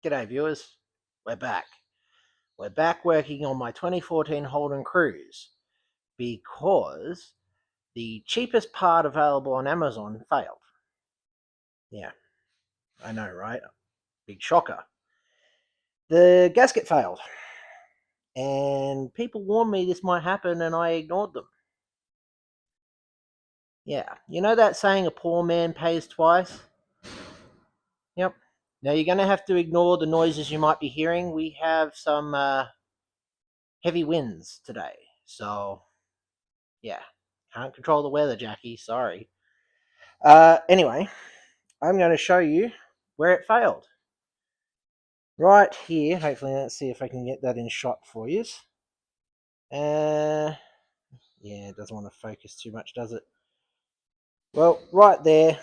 G'day viewers, we're back. We're back working on my 2014 Holden Cruise because the cheapest part available on Amazon failed. Yeah, I know, right? Big shocker. The gasket failed, and people warned me this might happen and I ignored them. Yeah, you know that saying, a poor man pays twice? Yep. Now you're going to have to ignore the noises you might be hearing. We have some heavy winds today, so yeah, can't control the weather, Jackie, sorry. Anyway, I'm going to show you where it failed. Right here, hopefully, let's see if I can get that in shot for you. Yeah, it doesn't want to focus too much, does it? Well, right there,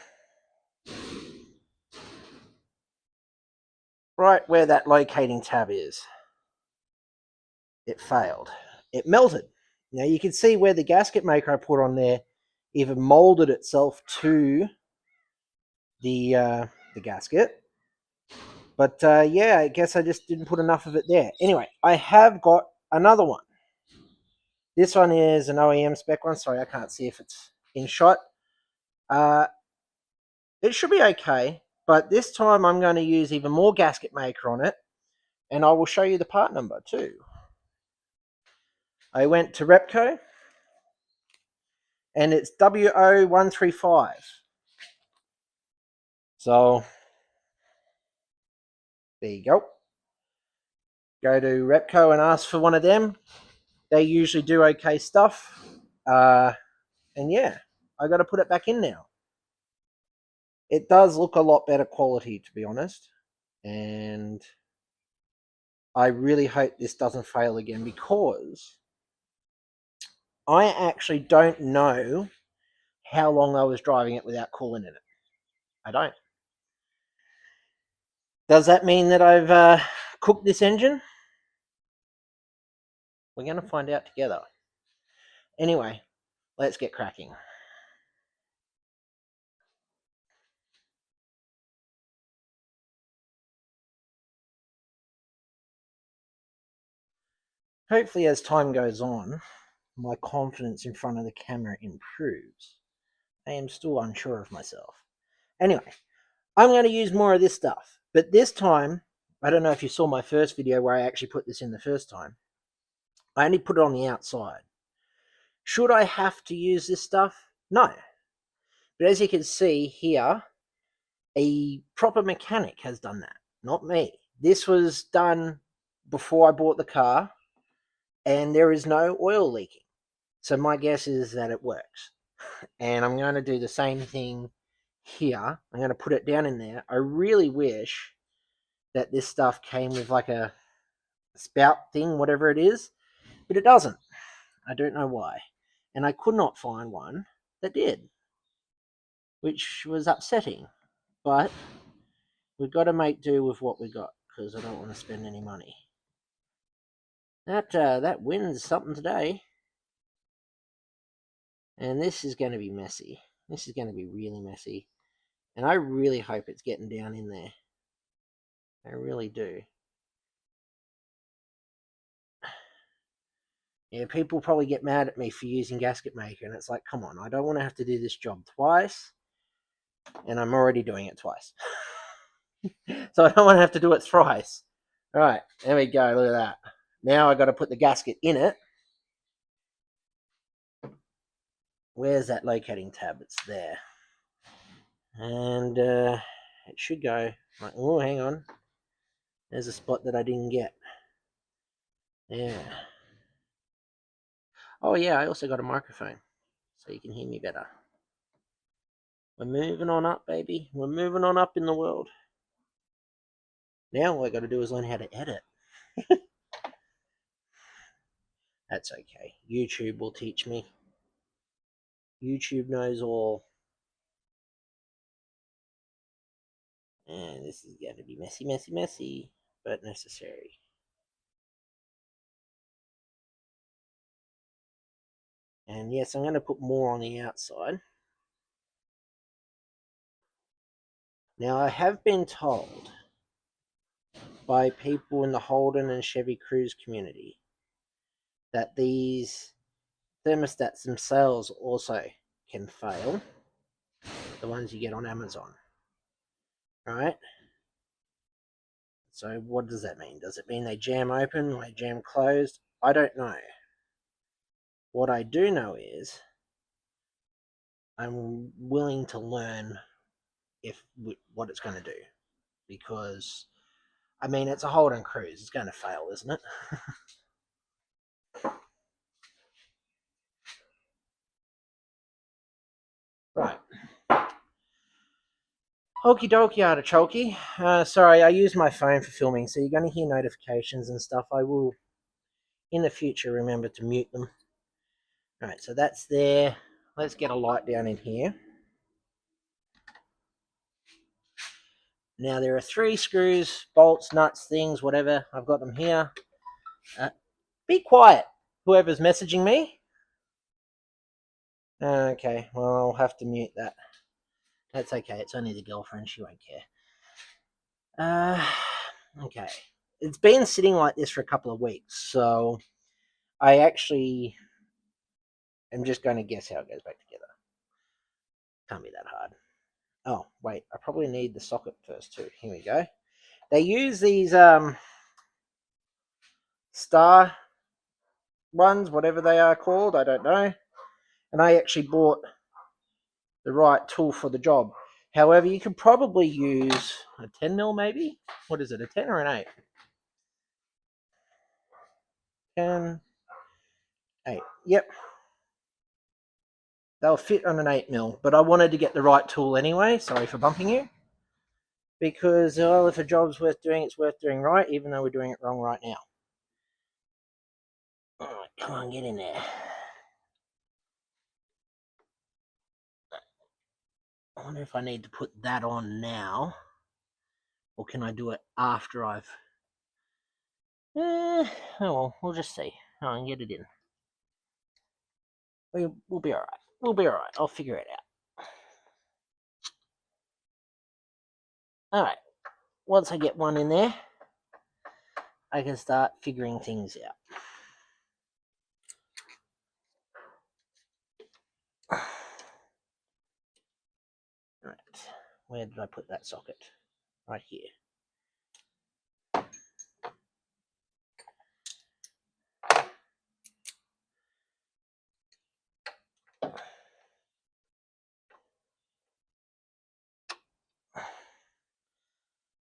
right where that locating tab is, it failed. It melted. Now you can see where the gasket maker I put on there even molded itself to the gasket. But yeah, I guess I just didn't put enough of it there. Anyway, I have got another one. This one is an OEM spec one. Sorry, I can't see if it's in shot. It should be okay, but this time I'm going to use even more gasket maker on it, and I will show you the part number too. I went to Repco, and it's WO135. So, there you go. Go to Repco and ask for one of them. They usually do okay stuff. And yeah, I got to put it back in now. It does look a lot better quality, to be honest. And I really hope this doesn't fail again, because I actually don't know how long I was driving it without coolant in it. I don't. Does that mean that I've cooked this engine? We're going to find out together. Anyway, let's get cracking. Hopefully, as time goes on, my confidence in front of the camera improves. I am still unsure of myself. Anyway, I'm going to use more of this stuff. But this time, I don't know if you saw my first video where I actually put this in the first time. I only put it on the outside. Should I have to use this stuff? No. But as you can see here, a proper mechanic has done that, not me. This was done before I bought the car, and there is no oil leaking. So my guess is that it works. And I'm going to do the same thing here. I'm going to put it down in there. I really wish that this stuff came with like a spout thing, whatever it is, but it doesn't. I don't know why. And I could not find one that did, which was upsetting. But we've got to make do with what we got, because I don't want to spend any money. That wind's something today. And this is going to be messy. This is going to be really messy. And I really hope it's getting down in there. I really do. Yeah, people probably get mad at me for using gasket maker, and it's like, come on, I don't want to have to do this job twice, and I'm already doing it twice. So I don't want to have to do it thrice. All right, there we go, look at that. Now I got to put the gasket in it. Where's that locating tab? It's there. And it should go, like, oh, hang on. There's a spot that I didn't get. Yeah. Oh yeah, I also got a microphone, so you can hear me better. We're moving on up, baby. We're moving on up in the world. Now all I got to do is learn how to edit. That's okay. YouTube will teach me. YouTube knows all. And this is going to be messy, messy, messy, but necessary. And yes, I'm going to put more on the outside. Now, I have been told by people in the Holden and Chevy Cruise community that these thermostats themselves also can fail, the ones you get on Amazon, right? So what does that mean? Does it mean they jam open, they jam closed? I don't know. What I do know is I'm willing to learn what it's going to do, because I mean, it's a Holden Cruise. It's going to fail, isn't it? Right. Okie dokie, artichoke. Sorry, I use my phone for filming, so you're going to hear notifications and stuff. I will, in the future, remember to mute them. Alright, so that's there. Let's get a light down in here. Now, there are 3 screws, bolts, nuts, things, whatever. I've got them here. Be quiet, whoever's messaging me. Okay, well, I'll have to mute that. That's okay, it's only the girlfriend, she won't care. Okay. It's been sitting like this for a couple of weeks, so I actually am just going to guess how it goes back together. Can't be that hard. Oh, wait, I probably need the socket first too. Here we go. They use these star ones, whatever they are called, I don't know. And I actually bought the right tool for the job. However, you could probably use a 10 mil maybe? What is it, a 10 or an 8? 10, 8. Yep. They'll fit on an 8 mil, but I wanted to get the right tool anyway. Sorry for bumping you. Because, well, if a job's worth doing, it's worth doing right, even though we're doing it wrong right now. Alright, come on, get in there. I wonder if I need to put that on now, or can I do it after I've... oh well, we'll just see. I'll get it in. We'll be alright. We'll be alright. I'll figure it out. Alright, once I get one in there, I can start figuring things out. Right, where did I put that socket? Right here.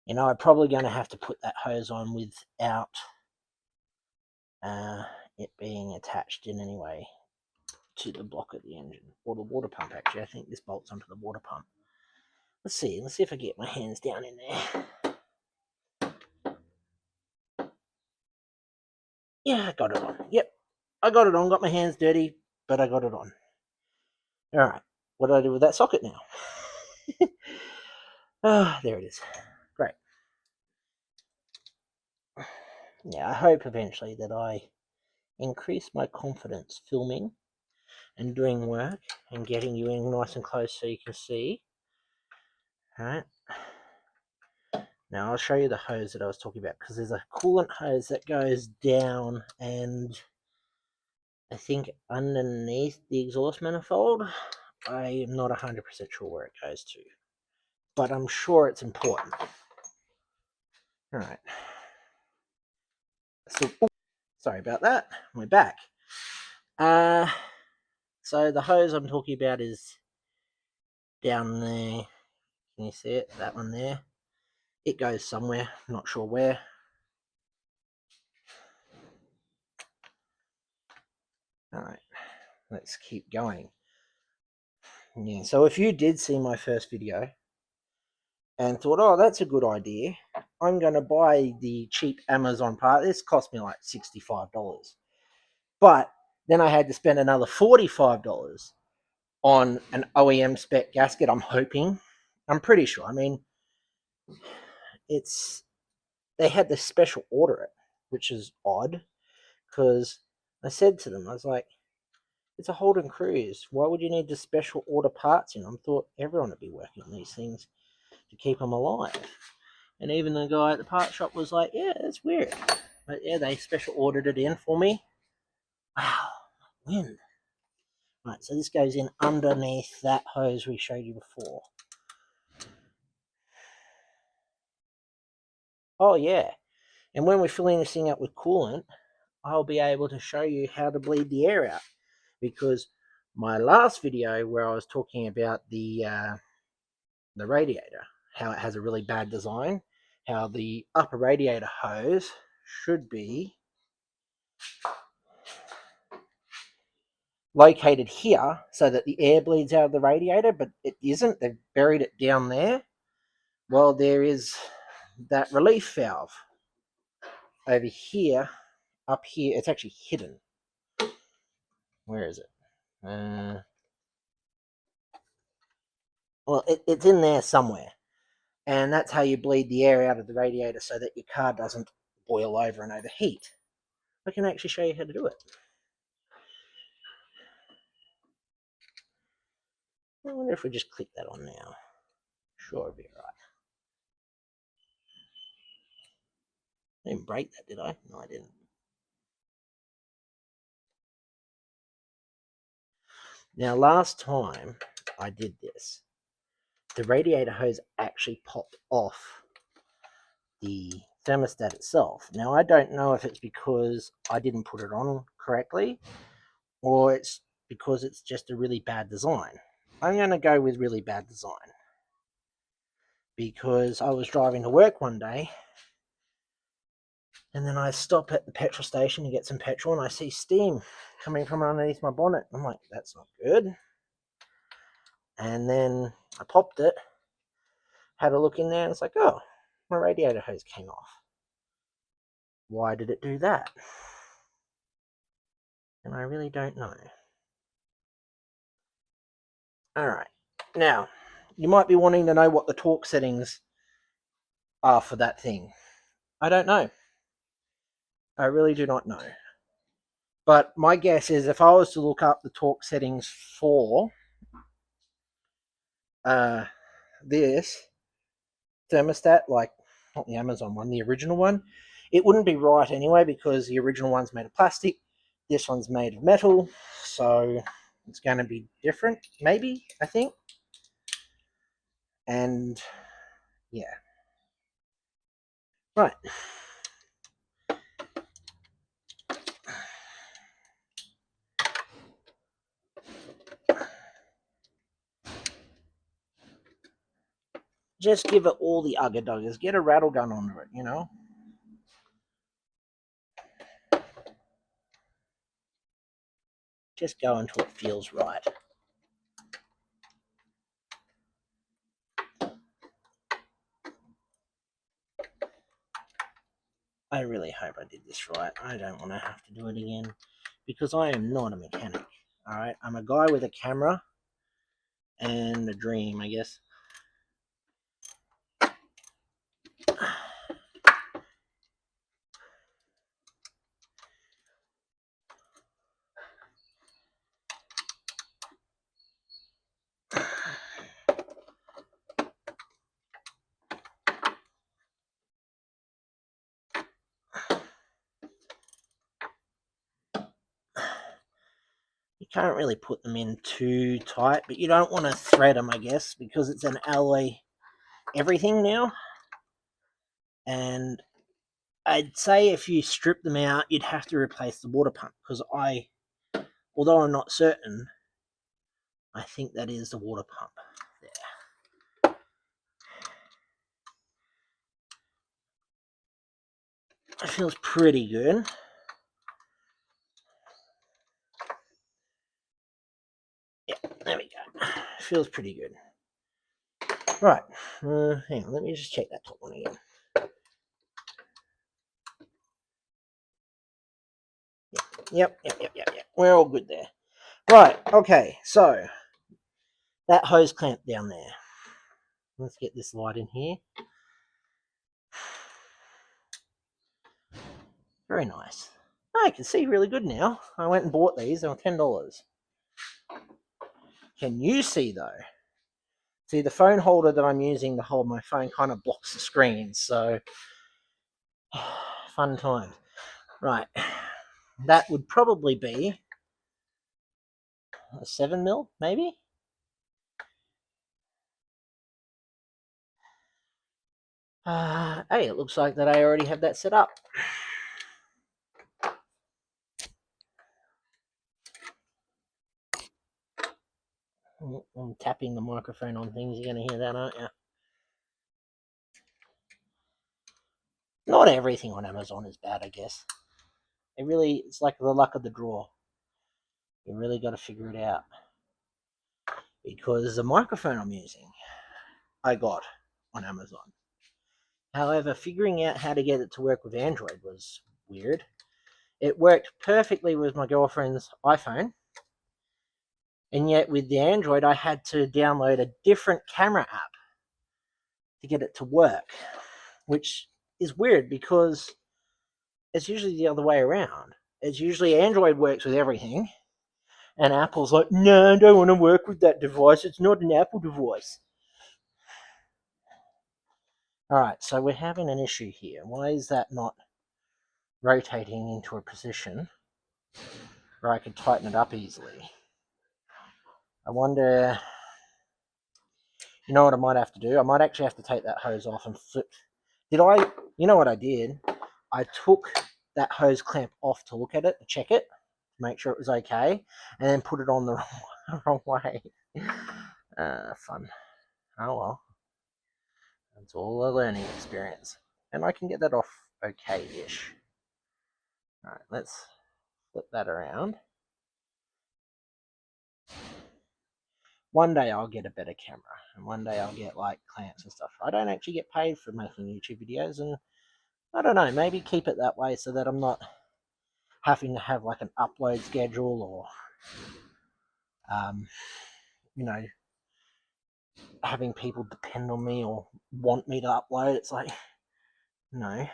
You know, I'm probably going to have to put that hose on without it being attached in any way to the block of the engine, or the water pump actually. I think this bolts onto the water pump. Let's see if I get my hands down in there. Yeah, I got it on. Yep, I got it on. Got my hands dirty, but I got it on. Alright, what do I do with that socket now? There it is. Great. Yeah, I hope eventually that I increase my confidence filming and doing work and getting you in nice and close so you can see. Alright. Now I'll show you the hose that I was talking about, because there's a coolant hose that goes down and I think underneath the exhaust manifold. I am not 100% sure where it goes to, but I'm sure it's important. Alright. So, sorry about that. We're back. So the hose I'm talking about is down there. Can you see it? That one there. It goes somewhere, not sure where. Alright, let's keep going. Yeah, so if you did see my first video and thought, oh, that's a good idea, I'm going to buy the cheap Amazon part. This cost me like $65. But then I had to spend another $45 on an OEM spec gasket, I'm hoping. I'm pretty sure. I mean, they had to special order it, which is odd, because I said to them, I was like, it's a Holden Cruise. Why would you need to special order parts in them? I thought everyone would be working on these things to keep them alive. And even the guy at the part shop was like, yeah, that's weird. But yeah, they special ordered it in for me. Wow, wind. Right, so this goes in underneath that hose we showed you before. Oh yeah, and when we're filling this thing up with coolant, I'll be able to show you how to bleed the air out. Because my last video where I was talking about the radiator, how it has a really bad design, how the upper radiator hose should be located here so that the air bleeds out of the radiator, but it isn't. They've buried it down there. Well, there is that relief valve over here, up here. It's actually hidden. Where is it? Well, it's in there somewhere. And that's how you bleed the air out of the radiator so that your car doesn't boil over and overheat. I can actually show you how to do it. I wonder if we just click that on now. Sure, it'll be all right. I didn't break that, did I? No, I didn't. Now, last time I did this, the radiator hose actually popped off the thermostat itself. Now, I don't know if it's because I didn't put it on correctly or it's because it's just a really bad design. I'm going to go with really bad design because I was driving to work one day and then I stop at the petrol station to get some petrol and I see steam coming from underneath my bonnet. I'm like, that's not good. And then I popped it, had a look in there, and it's like, oh, my radiator hose came off. Why did it do that? And I really don't know. Alright, now, you might be wanting to know what the torque settings are for that thing. I don't know. I really do not know. But my guess is if I was to look up the torque settings for this thermostat, like not the Amazon one, the original one, it wouldn't be right anyway because the original one's made of plastic, this one's made of metal, so it's going to be different, maybe, I think. And yeah. Right. Just give it all the ugger duggers. Get a rattle gun onto it, you know? Just go until it feels right. I really hope I did this right. I don't want to have to do it again because I am not a mechanic. Alright, I'm a guy with a camera and a dream, I guess. You can't really put them in too tight, but you don't want to thread them, I guess, because it's an alloy everything now. And I'd say if you strip them out, you'd have to replace the water pump because although I'm not certain, I think that is the water pump there. It feels pretty good. Yeah, there we go. Feels pretty good. Right, hang on, let me just check that top one again. Yep. We're all good there. Right, okay, so that hose clamp down there. Let's get this light in here. Very nice. I can see really good now. I went and bought these. They were $10. Can you see, though? See, the phone holder that I'm using to hold my phone kind of blocks the screen, so fun times. Right, that would probably be a 7mm, maybe? Hey, it looks like that I already have that set up. I'm tapping the microphone on things. You're going to hear that, aren't you? Not everything on Amazon is bad, I guess. It's like the luck of the draw. You really got to figure it out. Because the microphone I'm using, I got on Amazon. However, figuring out how to get it to work with Android was weird. It worked perfectly with my girlfriend's iPhone, and yet with the Android, I had to download a different camera app to get it to work, which is weird because it's usually the other way around. It's usually Android works with everything, and Apple's like, no, I don't want to work with that device. It's not an Apple device. All right, so we're having an issue here. Why is that not rotating into a position where I could tighten it up easily? I wonder, you know what I might have to do? I might actually have to take that hose off and flip. You know what I did? I took that hose clamp off to look at it, to check it, to make sure it was okay, and then put it on the wrong way. Fun. Oh well. It's all a learning experience. And I can get that off okay-ish. Alright, let's flip that around. One day I'll get a better camera, and one day I'll get like clamps and stuff. I don't actually get paid for making YouTube videos, and I don't know, maybe keep it that way so that I'm not having to have like an upload schedule or you know, having people depend on me or want me to upload. It's like, no, I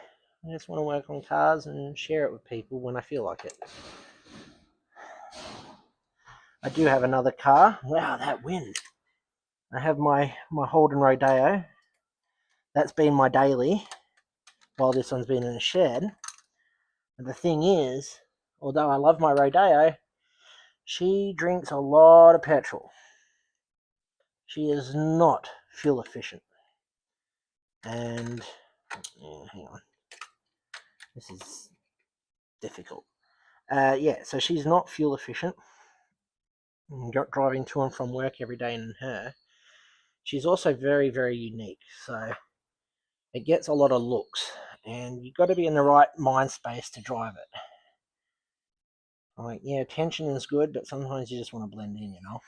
just want to work on cars and share it with people when I feel like it. I do have another car. Wow, that wind. I have my Holden Rodeo. That's been my daily while this one's been in a shed. And the thing is, although I love my Rodeo, she drinks a lot of petrol. She is not fuel efficient. And, hang on. This is difficult. So she's not fuel efficient. Driving to and from work every day in her. She's also very, very unique. So it gets a lot of looks. And you've got to be in the right mind space to drive it. Like, yeah, attention is good, but sometimes you just want to blend in, you know.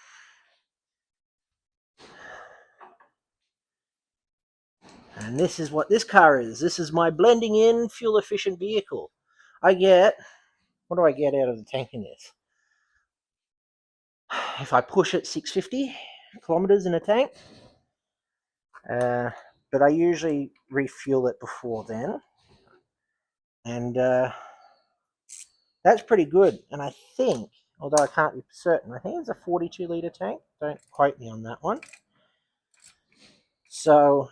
And this is what this car is. This is my blending in, fuel efficient vehicle. What do I get out of the tank in this? If I push it 650 kilometers in a tank, but I usually refuel it before then. And that's pretty good. And I think, although I can't be certain, I think it's a 42-litre tank. Don't quote me on that one. So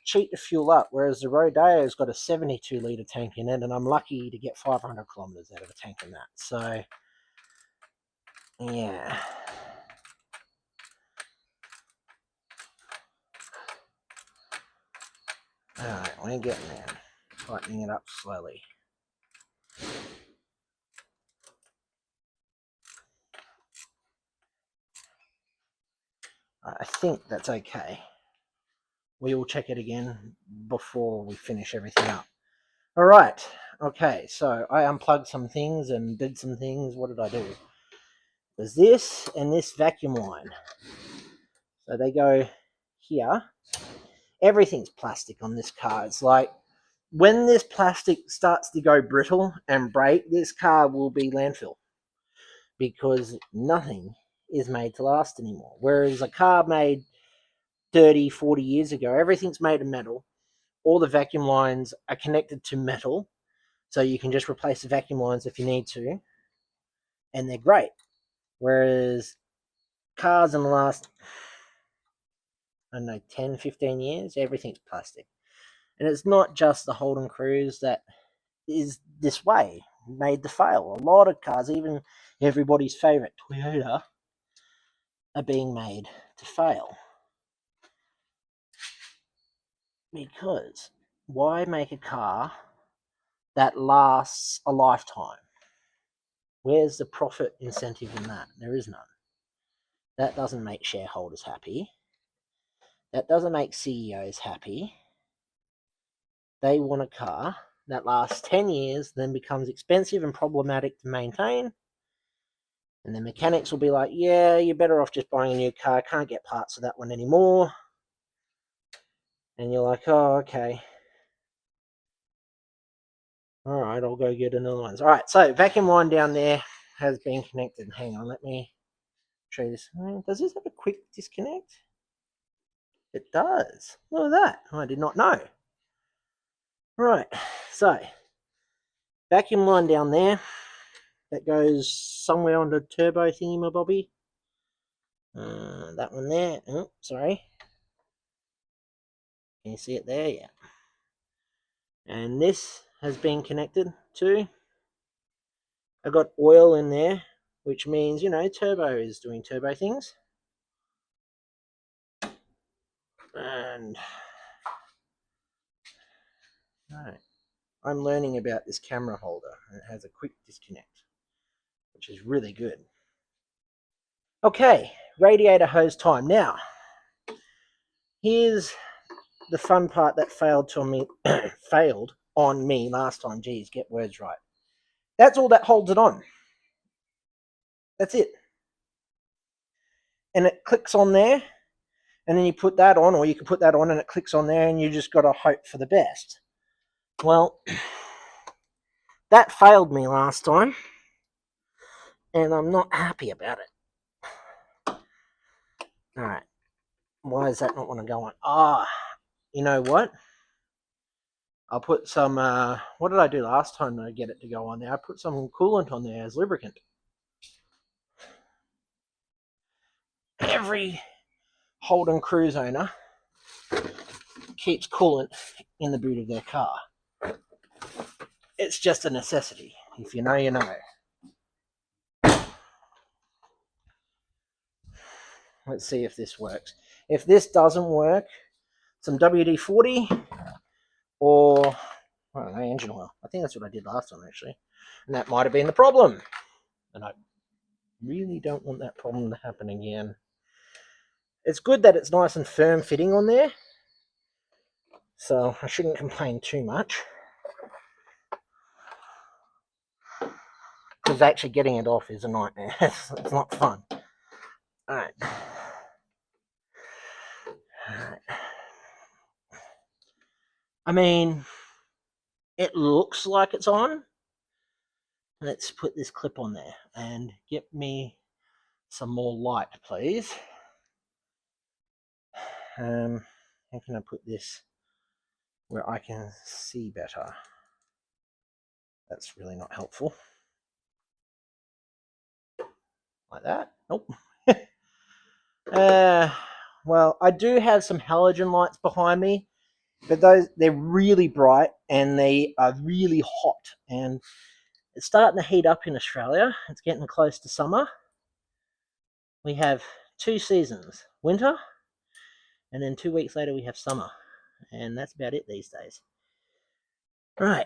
cheap to fuel up, whereas the Rodeo's got a 72-litre tank in it, and I'm lucky to get 500 kilometers out of a tank in that. So, yeah. Alright, we're getting there. Tightening it up slowly. I think that's okay. We will check it again before we finish everything up. Alright, okay, so I unplugged some things and did some things. What did I do? There's this and this vacuum line. So they go here. Everything's plastic on this car. It's like, when this plastic starts to go brittle and break, this car will be landfill because nothing is made to last anymore. Whereas a car made 30, 40 years ago, everything's made of metal. All the vacuum lines are connected to metal, so you can just replace the vacuum lines if you need to, and they're great. Whereas cars in the last, I don't know, 10, 15 years, everything's plastic. And it's not just the Holden Cruise that is this way, made to fail. A lot of cars, even everybody's favourite Toyota, are being made to fail. Because why make a car that lasts a lifetime? Where's the profit incentive in that? There is none. That doesn't make shareholders happy. That doesn't make CEOs happy. They want a car that lasts 10 years, then becomes expensive and problematic to maintain. And the mechanics will be like, yeah, you're better off just buying a new car. Can't get parts of that one anymore. And you're like, oh, okay. All right, I'll go get another one. All right, so vacuum line down there has been connected. Hang on, let me show you this. Does this have a quick disconnect? It does. Look at that. I did not know. Right, so vacuum line down there that goes somewhere on the turbo thingy-mabobby. That one there. Oh, sorry. Can you see it there? Yeah. And this has been connected to. I got oil in there, which means, you know, turbo is doing turbo things. And right, I'm learning about this camera holder, and it has a quick disconnect, which is really good. Okay, radiator hose time. Now, here's the fun part that failed on me last time. Geez, get words right. That's all that holds it on. That's it. And it clicks on there, and then you put that on, or you can put that on and it clicks on there, and you just got to hope for the best. Well, that failed me last time, and I'm not happy about it. All right. Why does that not want to go on? You know what? I'll put some, what did I do last time to get it to go on there? I put some coolant on there as lubricant. Every Holden Cruise owner keeps coolant in the boot of their car. It's just a necessity. If you know, you know. Let's see if this works. If this doesn't work, some WD-40 or, I don't know, engine oil. I think that's what I did last time, actually. And that might have been the problem. And I really don't want that problem to happen again. It's good that it's nice and firm fitting on there, so I shouldn't complain too much. Because actually getting it off is a nightmare. It's not fun. Alright. I mean, it looks like it's on. Let's put this clip on there and get me some more light, please. How can I put this where I can see better? That's really not helpful. Like that? Nope. Well, I do have some halogen lights behind me, but they're really bright and they are really hot, and it's starting to heat up in Australia. It's getting close to summer. We have 2 seasons, winter, and then 2 weeks later we have summer, and that's about it these days. Right,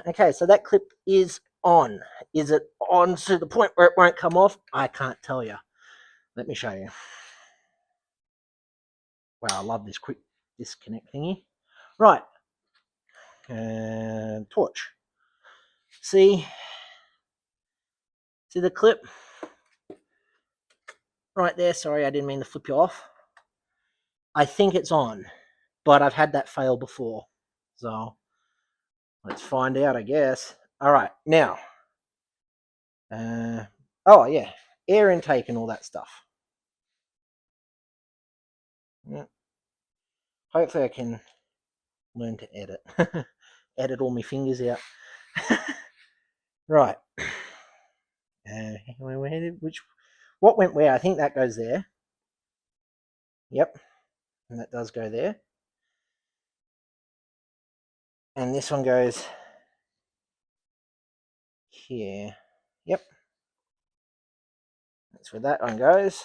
okay, so that clip is on. Is it on to the point where it won't come off? I can't tell you. Let me show you. Wow, I love this quick disconnect thingy. Right, and torch. See the clip right there? Sorry, I didn't mean to flip you off. I think it's on, but I've had that fail before, so let's find out, I guess. All right, now, oh yeah, air intake and all that stuff. Yeah. Hopefully I can learn to edit. Edit all my fingers out. Right. What went where? I think that goes there. Yep. and that does go there. And this one goes here. Yep, that's where that one goes.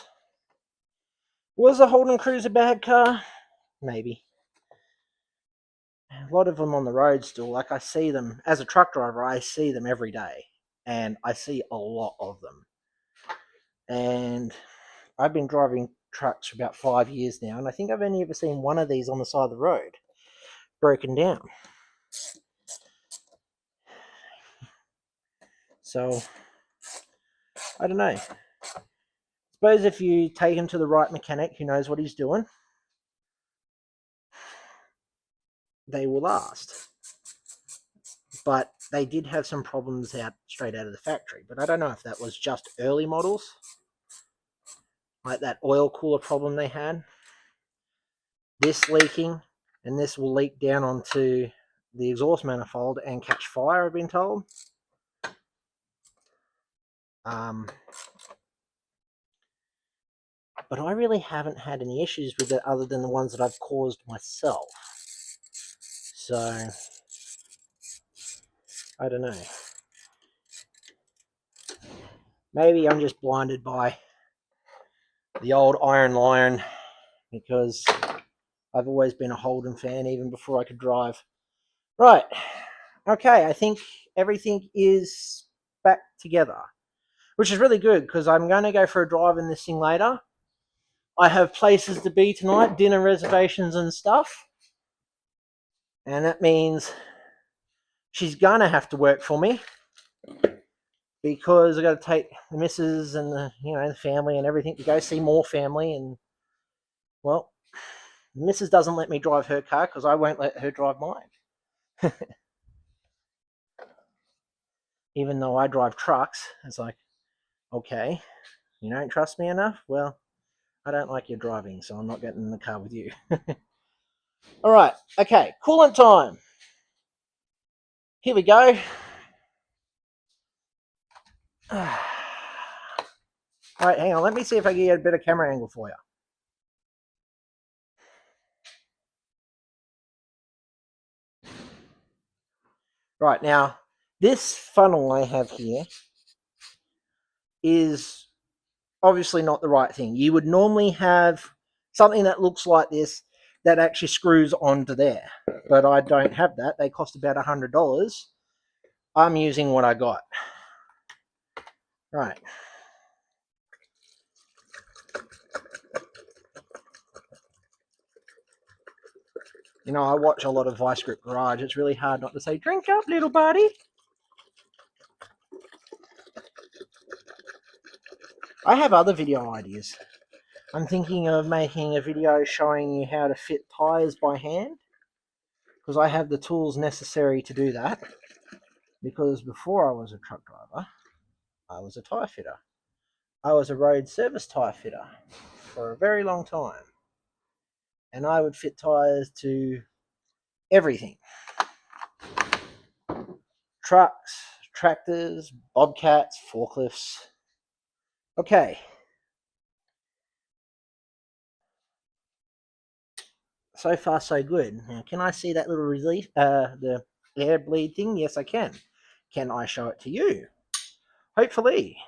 Was a Holden Cruise a bad car? Maybe. A lot of them on the road still. Like, I see them as a truck driver, I see them every day, and I see a lot of them. And I've been driving trucks for about 5 years now, and I think I've only ever seen one of these on the side of the road broken down. So I don't know. Suppose if you take him to the right mechanic who knows what he's doing, they will last. But they did have some problems straight out of the factory. But I don't know if that was just early models, like that oil cooler problem they had. This leaking, and this will leak down onto the exhaust manifold and catch fire, I've been told. But I really haven't had any issues with it other than the ones that I've caused myself. So I don't know. Maybe I'm just blinded by the old Iron Lion, because I've always been a Holden fan even before I could drive. Right. Okay, I think everything is back together, which is really good because I'm going to go for a drive in this thing later. I have places to be tonight, dinner reservations and stuff. And that means she's going to have to work for me, because I got to take the missus and the family and everything to go see more family. And well, the missus doesn't let me drive her car because I won't let her drive mine. Even though I drive trucks, it's like, okay, you don't trust me enough? Well, I don't like your driving, so I'm not getting in the car with you. All right, okay, coolant time. Here we go. All right, hang on. Let me see if I can get a better camera angle for you. Right, now, this funnel I have here is obviously not the right thing. You would normally have something that looks like this that actually screws onto there, but I don't have that. They cost about $100. I'm using what I got. Right. I watch a lot of Vice Grip Garage. It's really hard not to say, drink up, little buddy. I have other video ideas. I'm thinking of making a video showing you how to fit tires by hand, because I have the tools necessary to do that. Because before I was a truck driver, I was a tire fitter. I was a road service tire fitter for a very long time. And I would fit tires to everything. Trucks, tractors, bobcats, forklifts. Okay. So far, so good. Now, can I see that little relief, the air bleed thing? Yes, I can. Can I show it to you? Hopefully.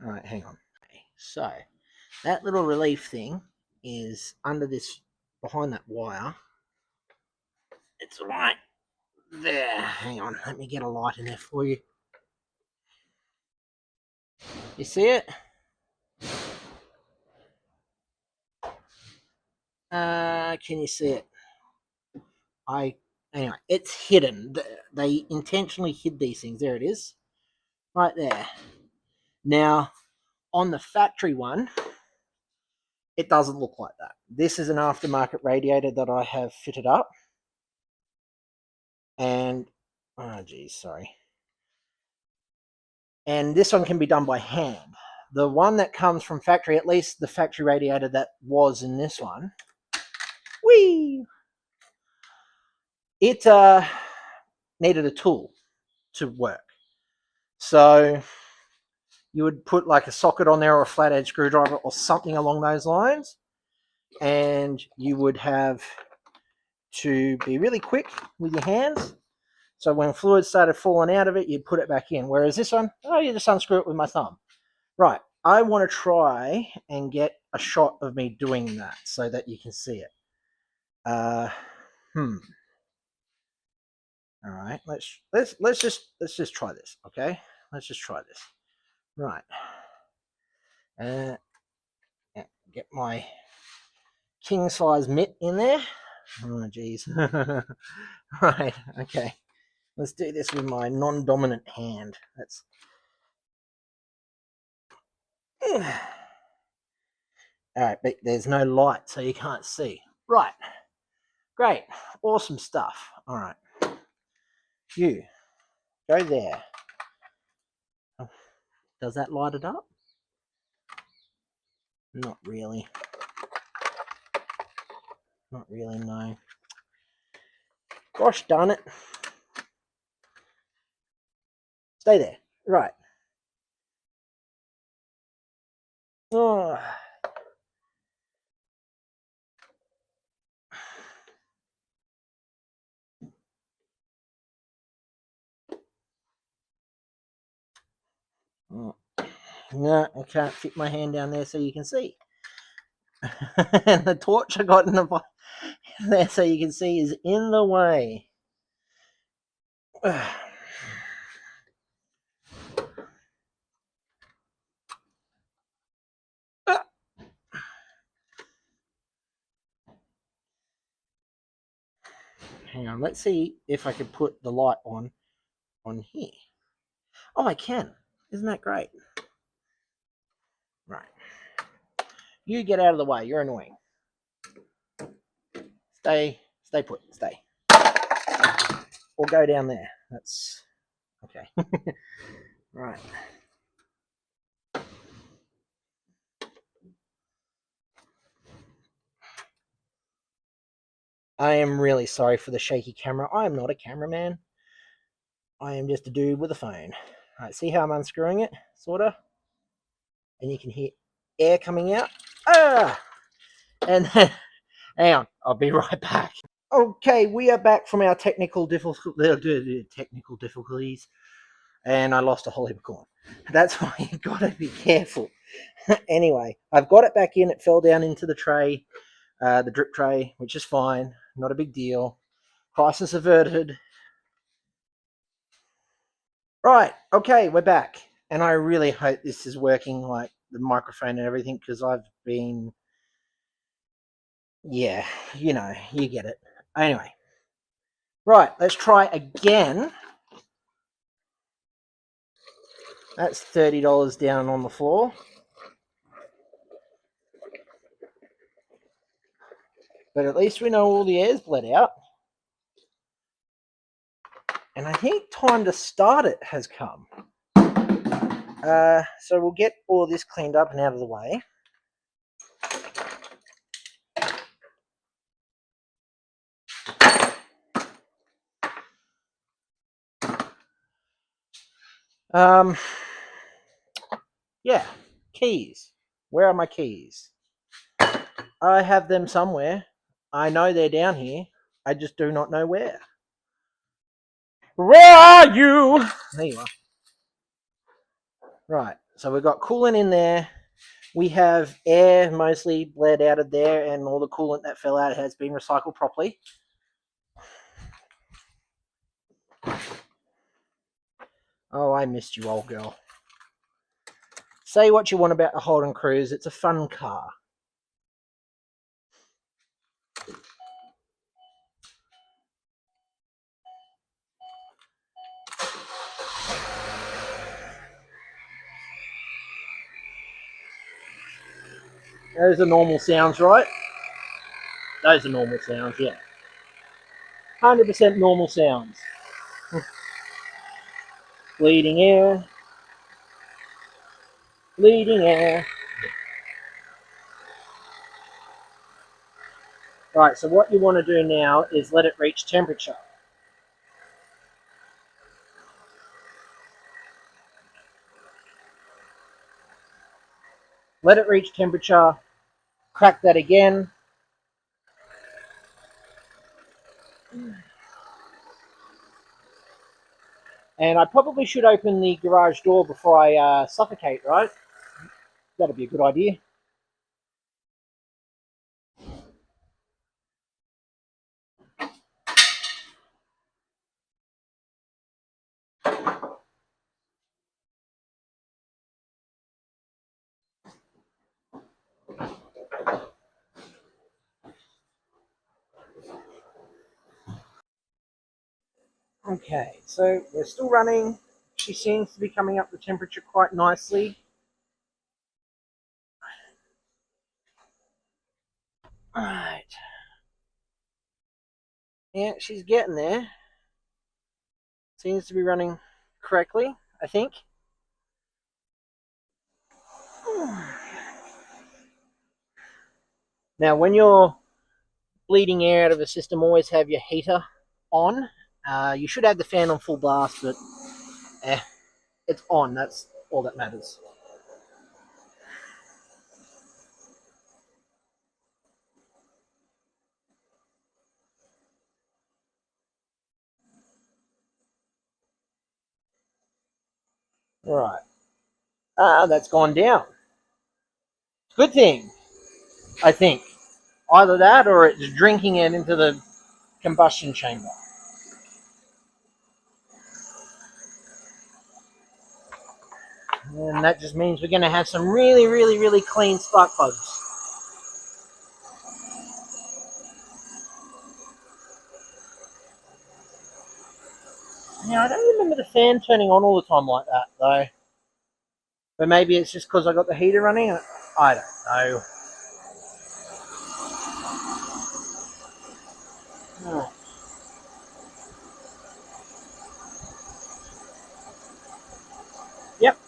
All right, hang on. Okay, so that little relief thing is under this, behind that wire. It's right there. Hang on, let me get a light in there for you. You see it? Can you see it? Anyway, it's hidden. They intentionally hid these things. There it is, right there. Now, on the factory one, it doesn't look like that. This is an aftermarket radiator that I have fitted up, and sorry. And this one can be done by hand. The one that comes from factory, at least the factory radiator that was in this one, it needed a tool to work. So you would put like a socket on there or a flathead screwdriver or something along those lines, and you would have to be really quick with your hands. So when fluid started falling out of it, you'd put it back in. Whereas this one, oh, you just unscrew it with my thumb. Right, I want to try and get a shot of me doing that so that you can see it. All right, let's just try this, okay? Let's just try this. Right. Get my king size mitt in there. Oh, geez. Right, okay. Let's do this with my non-dominant hand. That's. All right, but there's no light, so you can't see. Right. Great. Awesome stuff. All right. You go there. Does that light it up? Not really. Not really, no. Gosh darn it. Stay there. Right. Oh. No, I can't fit my hand down there so you can see. And the torch I got in the there so you can see is in the way. Hang on, let's see if I can put the light on here. Oh, I can. Isn't that great? Right. You get out of the way. You're annoying. Stay put. Stay. Or go down there. That's okay. Right. I am really sorry for the shaky camera. I am not a cameraman. I am just a dude with a phone. All right, see how I'm unscrewing it? Sorta. And you can hear air coming out. Ah! And then, hang on, I'll be right back. Okay, we are back from our technical difficulties, and I lost a whole heap of corn. That's why you gotta be careful. Anyway, I've got it back in. It fell down into the tray, the drip tray, which is fine. Not a big deal. Crisis averted. Right, okay, we're back. And I really hope this is working, like the microphone and everything, because I've been, yeah, you know, you get it. Anyway, right, let's try again. That's $30 down on the floor. But at least we know all the air's bled out. And I think time to start it has come. So we'll get all this cleaned up and out of the way. Yeah, keys. Where are my keys? I have them somewhere. I know they're down here. I just do not know where. Where are you? There you are. Right, so we've got coolant in there. We have air mostly bled out of there, and all the coolant that fell out has been recycled properly. Oh, I missed you, old girl. Say what you want about the Holden Cruise. It's a fun car. Those are normal sounds, right? Those are normal sounds, yeah. 100% normal sounds. Bleeding air. Bleeding air. Right, so what you want to do now is let it reach temperature. let it reach temperature, crack that again. And I probably should open the garage door before I suffocate, right? That'd be a good idea. Okay, so we're still running. She seems to be coming up the temperature quite nicely. Alright. Yeah, she's getting there. Seems to be running correctly, I think. Now, when you're bleeding air out of the system, always have your heater on. You should have the fan on full blast, but it's on. That's all that matters. Right. That's gone down. Good thing, I think. Either that or it's drinking it into the combustion chamber. And that just means we're going to have some really, really, really clean spark plugs. Now, I don't remember the fan turning on all the time like that, though. But maybe it's just because I got the heater running. I don't know. Oh. Yep.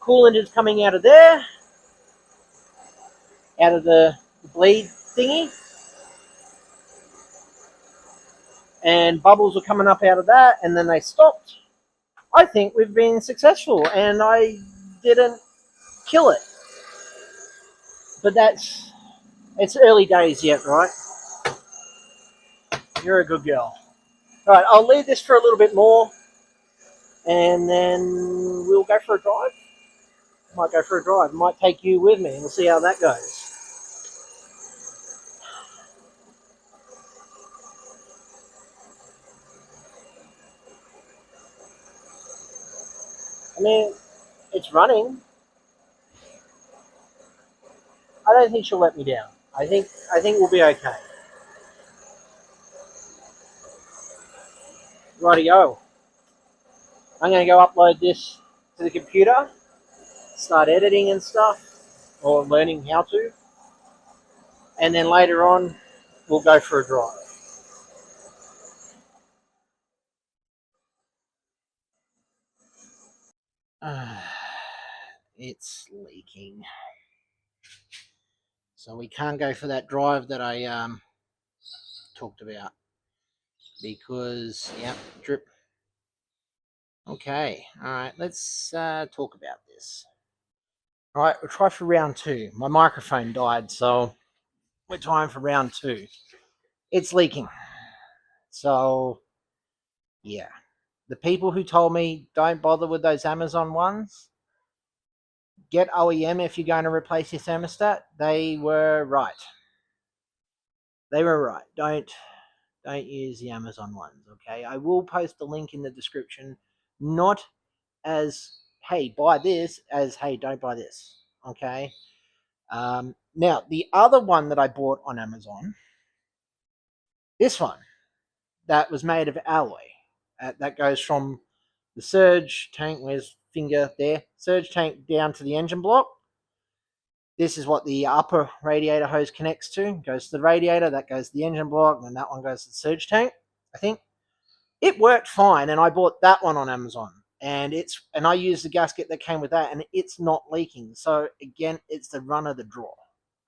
Coolant is coming out of there. Out of the bleed thingy. And bubbles are coming up out of that, and then they stopped. I think we've been successful, and I didn't kill it. But it's early days yet, right? You're a good girl. All right, I'll leave this for a little bit more, and then we'll go for a drive. Might go for a drive. Might take you with me, and we'll see how that goes. I mean, it's running. I don't think she'll let me down. I think we'll be okay. Rightio. I'm going to go upload this to the computer, start editing and stuff, or learning how to, and then later on, we'll go for a drive. It's leaking. So we can't go for that drive that I talked about because, yeah, drip. Okay, all right, let's talk about this. All right, we'll try for round two. My microphone died, so we're trying for round two. It's leaking. So, yeah. The people who told me don't bother with those Amazon ones, get OEM if you're going to replace your thermostat, they were right. They were right. Don't use the Amazon ones, okay? I will post the link in the description, not as hey buy this, as hey don't buy this, okay? Now the other one that I bought on Amazon, this one that was made of alloy, that goes from the surge tank. Where's finger there? Surge tank down to the engine block. This is what the upper radiator hose connects to. Goes to the radiator, that goes to the engine block, and that one goes to the surge tank. I think it worked fine, and I bought that one on Amazon. And I used the gasket that came with that, and it's not leaking. So again, it's the run of the draw.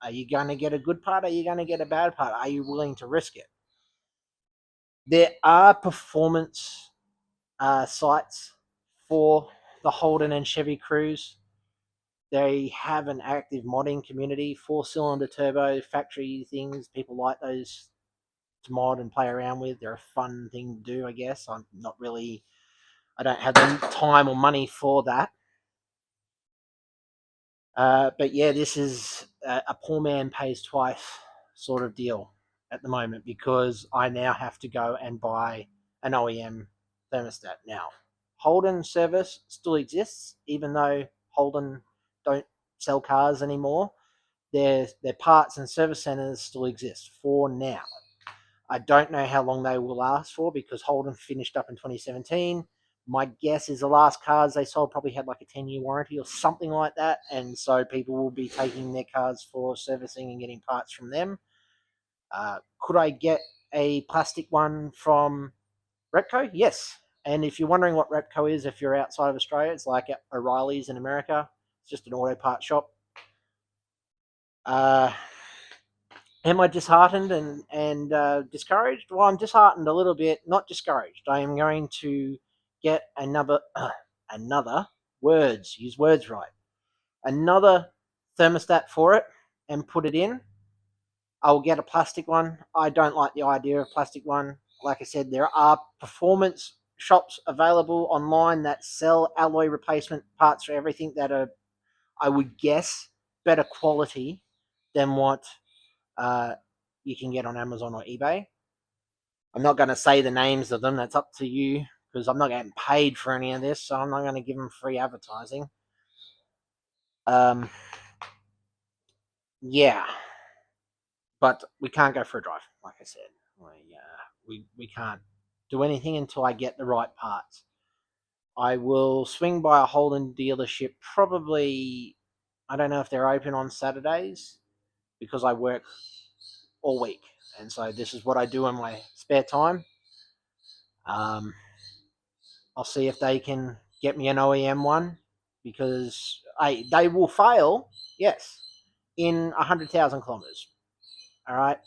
Are you going to get a good part? Are you going to get a bad part? Are you willing to risk it? There are performance sites for the Holden and Chevy Cruze. They have an active modding community, 4-cylinder turbo factory things. People like those to mod and play around with. They're a fun thing to do, I guess. I don't have the time or money for that. But yeah, this is a poor man pays twice sort of deal at the moment, because I now have to go and buy an OEM thermostat now. Holden service still exists, even though Holden don't sell cars anymore. Their parts and service centers still exist for now. I don't know how long they will last for, because Holden finished up in 2017. My guess is the last cars they sold probably had like a 10-year warranty or something like that, and so people will be taking their cars for servicing and getting parts from them. Could I get a plastic one from Repco? Yes. And if you're wondering what Repco is, if you're outside of Australia, it's like O'Reilly's in America. It's just an auto part shop. Am I disheartened and discouraged? Well, I'm disheartened a little bit, not discouraged. I am going to get another use words right, another thermostat for it and put it in. I'll get a plastic one. I don't like the idea of a plastic one. Like I said, there are performance shops available online that sell alloy replacement parts for everything that are, I would guess, better quality than what you can get on Amazon or eBay. I'm not going to say the names of them. That's up to you, because I'm not getting paid for any of this, so I'm not going to give them free advertising. Yeah, but we can't go for a drive, like I said. We can't do anything until I get the right parts. I will swing by a Holden dealership probably. I don't know if they're open on Saturdays, because I work all week, and so this is what I do in my spare time. I'll see if they can get me an OEM one, because they will fail, yes, in 100,000 kilometers. All right,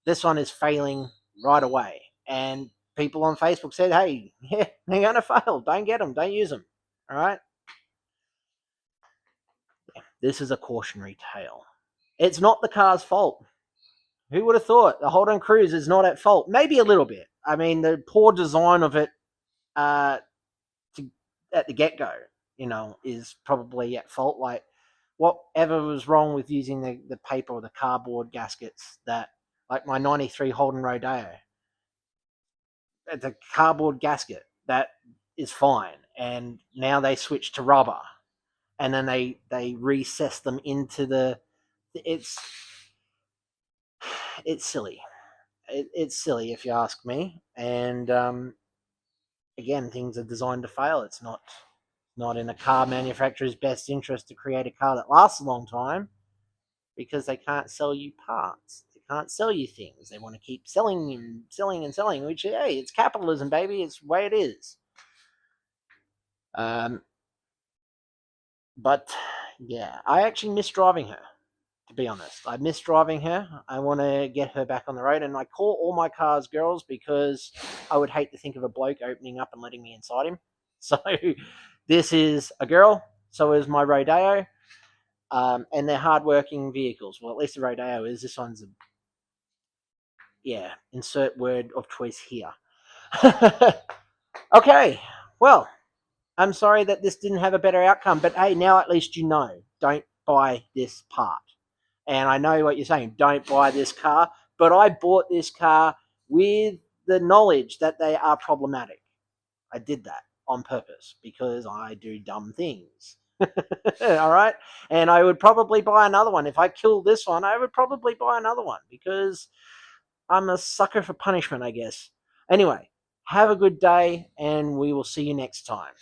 this one is failing right away, and people on Facebook said, "Hey, yeah, they're gonna fail. Don't get them. Don't use them." All right, this is a cautionary tale. It's not the car's fault. Who would have thought? The Holden Cruise is not at fault. Maybe a little bit. I mean, the poor design of it uh, at the get go, is probably at fault. Like, whatever was wrong with using the paper or the cardboard gaskets, that, like my 93 Holden Rodeo, the cardboard gasket, that is fine. And now they switch to rubber, and then they recess them into it's silly. It's silly, if you ask me. And again, things are designed to fail. It's not in a car manufacturer's best interest to create a car that lasts a long time, because they can't sell you parts. They can't sell you things. They want to keep selling and selling and selling, which, hey, it's capitalism, baby. It's the way it is. But yeah, I actually miss driving her, to be honest. I miss driving her. I want to get her back on the road, and I call all my cars girls, because I would hate to think of a bloke opening up and letting me inside him. So this is a girl. So is my Rodeo. And they're hardworking vehicles. Well, at least the Rodeo is. This one's insert word of choice here. Okay, well, I'm sorry that this didn't have a better outcome, but hey, now at least you know. Don't buy this part. And I know what you're saying. Don't buy this car. But I bought this car with the knowledge that they are problematic. I did that on purpose, because I do dumb things. All right. And I would probably buy another one. If I kill this one, I would probably buy another one, because I'm a sucker for punishment, I guess. Anyway, have a good day, and we will see you next time.